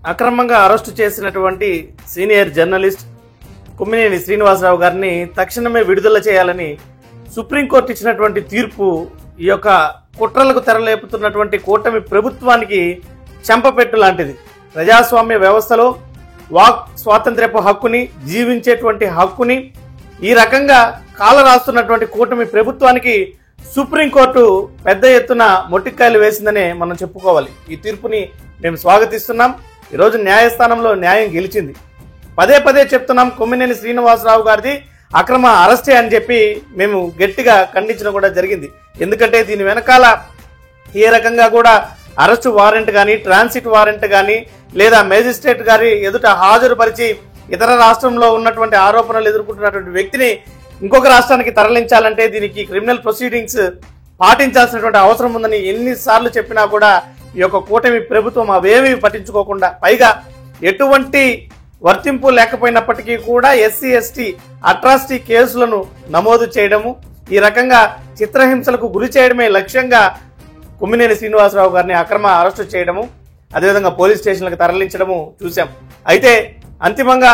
అక్రమంగా అరెస్టు చేసినటువంటి senior journalist Kommineni Srinivasarao గారిని తక్షణమే విడుదల చేయాలని సుప్రీంకోర్టు ఇచ్చినటువంటి తీర్పు ఈ యొక్క కుట్రలకు తెరలేపుతున్నటువంటి కూటమి ప్రభుత్వానికి చెంపపెట్టు లాంటిది. ప్రజాస్వామ్య వ్యవస్థలో వాక్ స్వాతంత్ర్యపు హక్కుని, జీవించేటువంటి హక్కుని ఈ రకంగా కాలరాస్తున్నటువంటి కూటమి ప్రభుత్వానికి సుప్రీంకోర్టు పెద్ద ఎత్తున మొట్టికాయలు వేసిందనే మనం చెప్పుకోవాలి. ఈ తీర్పుని మేము స్వాగతిస్తున్నాం. ఈరోజు న్యాయస్థానంలో న్యాయం గెలిచింది. పదే పదే చెప్తున్నాం, కొమ్మినేని శ్రీనివాసరావు గారిది అక్రమ అరెస్టే అని చెప్పి మేము గట్టిగా ఖండించడం కూడా జరిగింది. ఎందుకంటే దీని వెనకాల ఏ రకంగా కూడా అరెస్టు వారెంట్ కానీ, ట్రాన్సిట్ వారెంట్ కానీ, లేదా మేజిస్ట్రేట్ గారి ఎదుట హాజరుపరిచి ఇతర రాష్ట్రంలో ఉన్నటువంటి ఆరోపణలు ఎదుర్కొంటున్నటువంటి వ్యక్తిని ఇంకొక రాష్ట్రానికి తరలించాలంటే దీనికి క్రిమినల్ ప్రొసీడింగ్స్ పాటించాల్సినటువంటి అవసరం ఉందని ఎన్నిసార్లు చెప్పినా కూడా ఈ యొక్క కూటమి ప్రభుత్వం అవేమీ పట్టించుకోకుండా, పైగా ఎటువంటి వర్తింపు లేకపోయినప్పటికీ కూడా ఎస్సీ ఎస్టీ అట్రాసిటీ కేసులను నమోదు చేయడము, ఈ రకంగా చిత్రహింసలకు గురి చేయడమే లక్ష్యంగా కొమ్మినేని శ్రీనివాసరావు గారిని అక్రమ అరెస్టు చేయడము, అదేవిధంగా పోలీస్ స్టేషన్లకు తరలించడము చూశాం. అయితే అంతిమంగా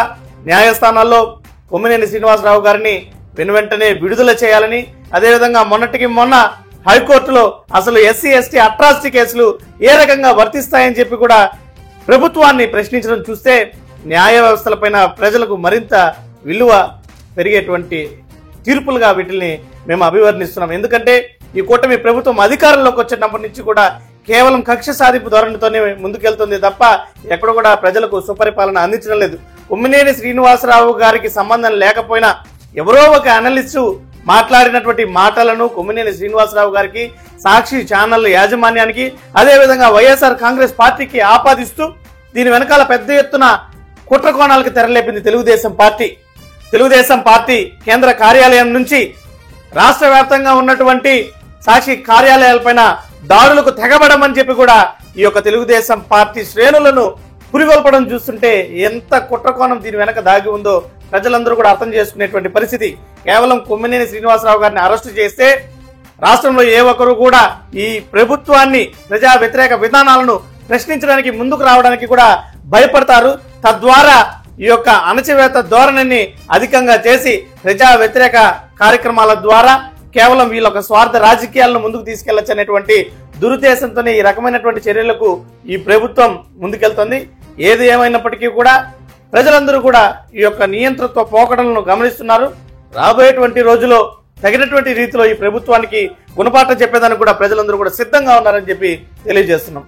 న్యాయస్థానాల్లో కొమ్మినేని శ్రీనివాసరావు గారిని వెనువెంటనే విడుదల చేయాలని, అదేవిధంగా మొన్నటికి మొన్న హైకోర్టులో అసలు ఎస్సీ ఎస్టీ అట్రాసిటీ కేసులు ఏ రకంగా వర్తిస్తాయని చెప్పి కూడా ప్రభుత్వాన్ని ప్రశ్నించడం చూస్తే న్యాయ వ్యవస్థలపైన ప్రజలకు మరింత విలువ పెరిగేటువంటి తీర్పులుగా వీటిని మేము అభివర్ణిస్తున్నాం. ఎందుకంటే ఈ కూటమి ప్రభుత్వం అధికారంలోకి వచ్చినప్పటి నుంచి కూడా కేవలం కక్ష సాధింపు ధోరణితోనే ముందుకెళ్తుంది తప్ప ఎక్కడ కూడా ప్రజలకు సుపరిపాలన అందించడం లేదు. కొమ్మినేని శ్రీనివాసరావు గారికి సంబంధం లేకపోయినా ఎవరో ఒక అనలిస్టు మాట్లాడినటువంటి మాటలను కొమ్మినేని శ్రీనివాసరావు గారికి, సాక్షి ఛానల్ యాజమాన్యానికి, అదేవిధంగా వైఎస్ఆర్ కాంగ్రెస్ పార్టీకి ఆపాదిస్తూ దీని వెనకాల పెద్ద ఎత్తున కుట్ర కోణాలకు తెరలేపింది తెలుగుదేశం పార్టీ కేంద్ర కార్యాలయం నుంచి రాష్ట్ర వ్యాప్తంగా ఉన్నటువంటి సాక్షి కార్యాలయాలపైన దాడులకు తెగబడమని చెప్పి కూడా ఈ యొక్క తెలుగుదేశం పార్టీ శ్రేణులను పురిగొల్పడం చూస్తుంటే ఎంత కుట్రకోణం దీని వెనక దాగి ఉందో ప్రజలందరూ కూడా అర్థం చేసుకునేటువంటి పరిస్థితి. కేవలం కొమ్మినేని శ్రీనివాసరావు గారిని అరెస్టు చేస్తే రాష్ట్రంలో ఏ ఒక్కరు కూడా ఈ ప్రభుత్వాన్ని, ప్రజా వ్యతిరేక విధానాలను ప్రశ్నించడానికి ముందుకు రావడానికి కూడా భయపడతారు. తద్వారా ఈ యొక్క అణచివేత ధోరణిని అధికంగా చేసి ప్రజా వ్యతిరేక కార్యక్రమాల ద్వారా కేవలం వీళ్ళొక స్వార్థ రాజకీయాలను ముందుకు తీసుకెళ్లొచ్చనేటువంటి దురుద్దేశంతోనే ఈ రకమైనటువంటి చర్యలకు ఈ ప్రభుత్వం ముందుకెళ్తుంది. ఏది ఏమైనప్పటికీ కూడా ప్రజలందరూ కూడా ఈ యొక్క నియంతృత్వ పోకడలను గమనిస్తున్నారు. రాబోయేటువంటి రోజుల్లో తగినటువంటి రీతిలో ఈ ప్రభుత్వానికి గుణపాఠం చెప్పేదానికి కూడా ప్రజలందరూ కూడా సిద్ధంగా ఉన్నారని చెప్పి తెలియజేస్తున్నాం.